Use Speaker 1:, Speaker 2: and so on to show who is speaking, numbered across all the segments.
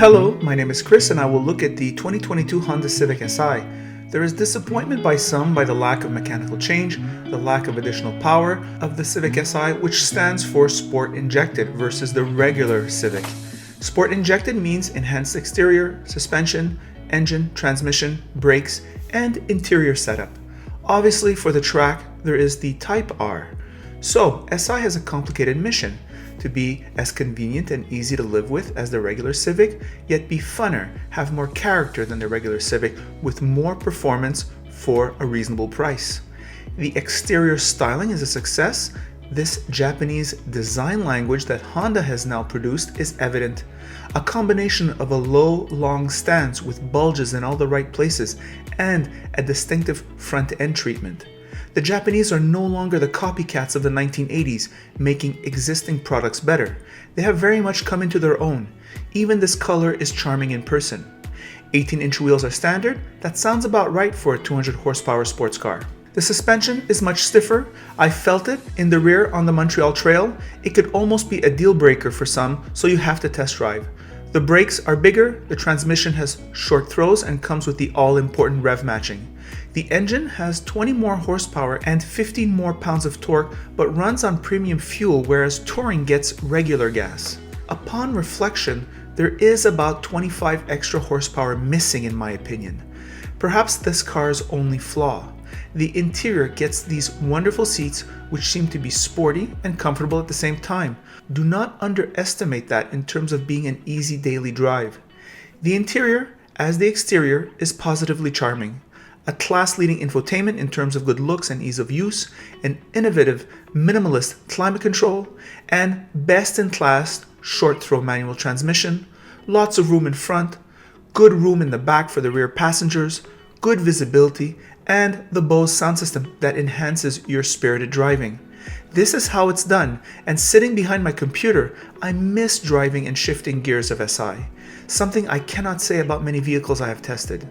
Speaker 1: Hello, my name is Chris and I will look at the 2022 Honda Civic Si. There is disappointment by some by the lack of mechanical change, the lack of additional power of the Civic Si, which stands for Sport Injected versus the regular Civic. Sport Injected means enhanced exterior, suspension, engine, transmission, brakes, and interior setup. Obviously for the track, there is the Type R. So, Si has a complicated mission: to be as convenient and easy to live with as the regular Civic, yet be funner, have more character than the regular Civic, with more performance for a reasonable price. The exterior styling is a success. This Japanese design language that Honda has now produced is evident. A combination of a low, long stance with bulges in all the right places and a distinctive front end treatment. The Japanese are no longer the copycats of the 1980s, making existing products better. They have very much come into their own. Even this color is charming in person. 18-inch wheels are standard. That sounds about right for a 200 horsepower sports car. The suspension is much stiffer. I felt it in the rear on the Montreal Trail. It could almost be a deal breaker for some, so you have to test drive. The brakes are bigger, the transmission has short throws and comes with the all-important rev matching. The engine has 20 more horsepower and 15 more pounds of torque, but runs on premium fuel, whereas Touring gets regular gas. Upon reflection, there is about 25 extra horsepower missing in my opinion. Perhaps this car's only flaw. The interior gets these wonderful seats which seem to be sporty and comfortable at the same time. Do not underestimate that in terms of being an easy daily drive. The interior, as the exterior, is positively charming. A class-leading infotainment in terms of good looks and ease of use, an innovative, minimalist climate control, and best-in-class short-throw manual transmission, lots of room in front, good room in the back for the rear passengers, good visibility, and the Bose sound system that enhances your spirited driving. This is how it's done, and sitting behind my computer, I miss driving and shifting gears of Si, something I cannot say about many vehicles I have tested.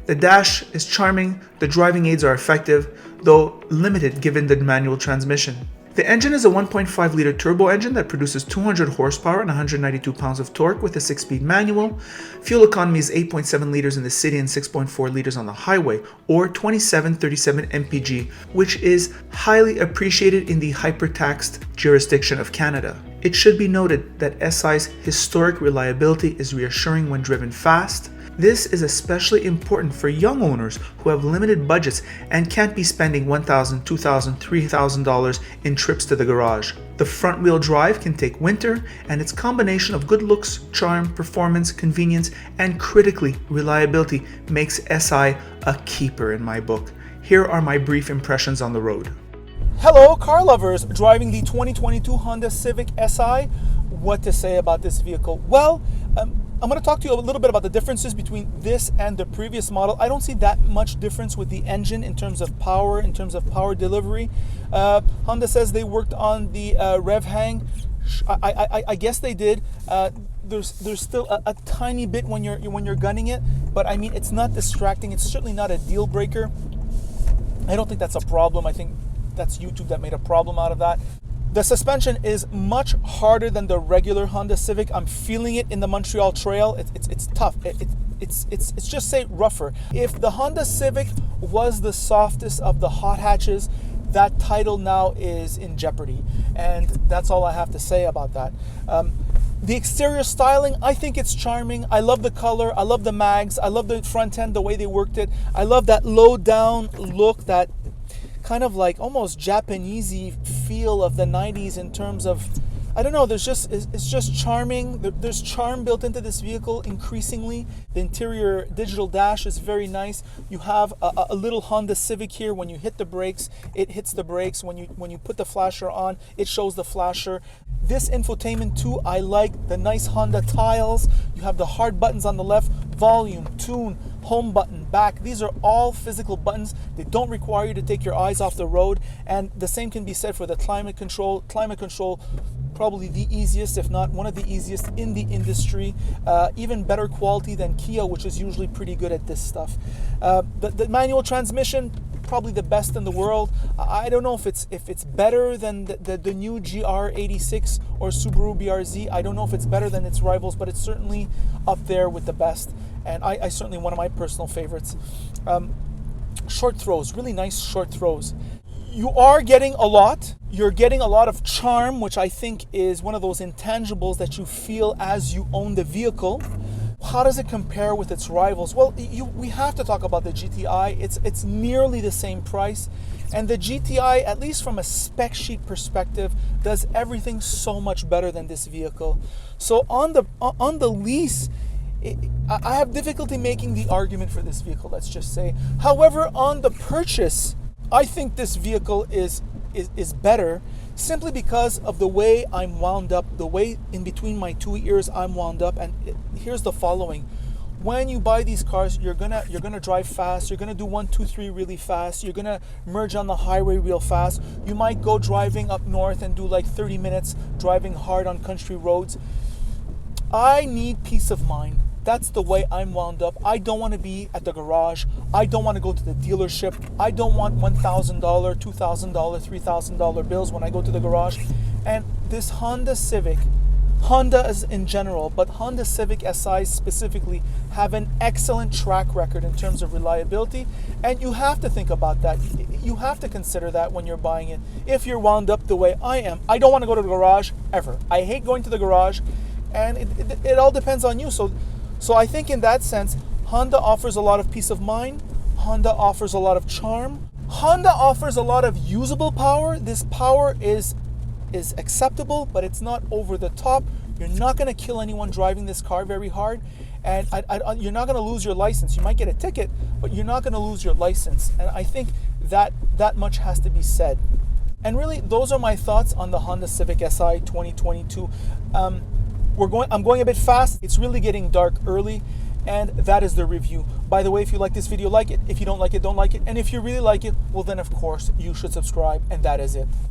Speaker 1: The dash is charming, the driving aids are effective, though limited given the manual transmission. The engine is a 1.5-liter turbo engine that produces 200 horsepower and 192 pounds of torque with a 6-speed manual. Fuel economy is 8.7 liters in the city and 6.4 liters on the highway, or 2737 mpg, which is highly appreciated in the hyper-taxed jurisdiction of Canada. It should be noted that Si's historic reliability is reassuring when driven fast. This is especially important for young owners who have limited budgets and can't be spending $1,000, $2,000, $3,000 in trips to the garage. The front-wheel drive can take winter, and its combination of good looks, charm, performance, convenience, and critically, reliability makes Si a keeper in my book. Here are my brief impressions on the road.
Speaker 2: Hello car lovers, driving the 2022 Honda Civic Si. What to say about this vehicle? Well, I'm going to talk to you a little bit about the differences between this and the previous model. I don't see that much difference with the engine in terms of power, delivery. Honda says they worked on the rev hang. I guess they did. There's still a tiny bit when you're gunning it, but I mean it's not distracting. It's certainly not a deal breaker. I don't think that's a problem. I think that's YouTube that made a problem out of that. The suspension is much harder than the regular Honda Civic. I'm feeling it in the Montreal Trail. It's tough. It's just say rougher. If the Honda Civic was the softest of the hot hatches, that title now is in jeopardy. And that's all I have to say about that. The exterior styling, I think it's charming. I love the color. I love the mags. I love the front end, the way they worked it. I love that low down look, that kind of like almost Japanesey feel of the 90s in terms of, I don't know, it's just charming. There's charm built into this vehicle increasingly. The interior digital dash is very nice. You have a little Honda Civic here. When you hit the brakes, it hits the brakes. When you put the flasher on, it shows the flasher. This infotainment too, I like the nice Honda tiles. You have the hard buttons on the left, volume, tune, home button, back. These are all physical buttons. They don't require you to take your eyes off the road. And the same can be said for the climate control. Climate control, probably the easiest, if not one of the easiest in the industry. Even better quality than Kia, which is usually pretty good at this stuff. The manual transmission, probably the best in the world. I don't know if it's better than the new GR86 or Subaru BRZ. I don't know if it's better than its rivals, but it's certainly up there with the best. And I certainly one of my personal favorites. Short throws, really nice short throws. You are getting a lot. You're getting a lot of charm, which I think is one of those intangibles that you feel as you own the vehicle. How does it compare with its rivals? Well, we have to talk about the GTI. It's nearly the same price. And the GTI, at least from a spec sheet perspective, does everything so much better than this vehicle. So on the lease, I have difficulty making the argument for this vehicle, let's just say. However, on the purchase, I think this vehicle is better simply because of the way I'm wound up, the way in between my two ears I'm wound up. And here's the following. When you buy these cars, you're gonna drive fast, you're gonna do 1, 2, 3 really fast, you're gonna merge on the highway real fast. You might go driving up north and do like 30 minutes driving hard on country roads. I need peace of mind. That's the way I'm wound up. I don't want to be at the garage. I don't want to go to the dealership. I don't want $1,000, $2,000, $3,000 bills when I go to the garage. And this Honda Civic, Honda is in general, but Honda Civic Si specifically have an excellent track record in terms of reliability. And you have to think about that. You have to consider that when you're buying it. If you're wound up the way I am, I don't want to go to the garage ever. I hate going to the garage, and it all depends on you. So I think in that sense, Honda offers a lot of peace of mind. Honda offers a lot of charm. Honda offers a lot of usable power. This power is acceptable, but it's not over the top. You're not going to kill anyone driving this car very hard. And you're not going to lose your license. You might get a ticket, but you're not going to lose your license. And I think that much has to be said. And really, those are my thoughts on the Honda Civic Si 2022. I'm going a bit fast. It's really getting dark early, and that is the review. By the way, if you like this video, like it. If you don't like it, don't like it. And if you really like it, well then of course you should subscribe, and that is it.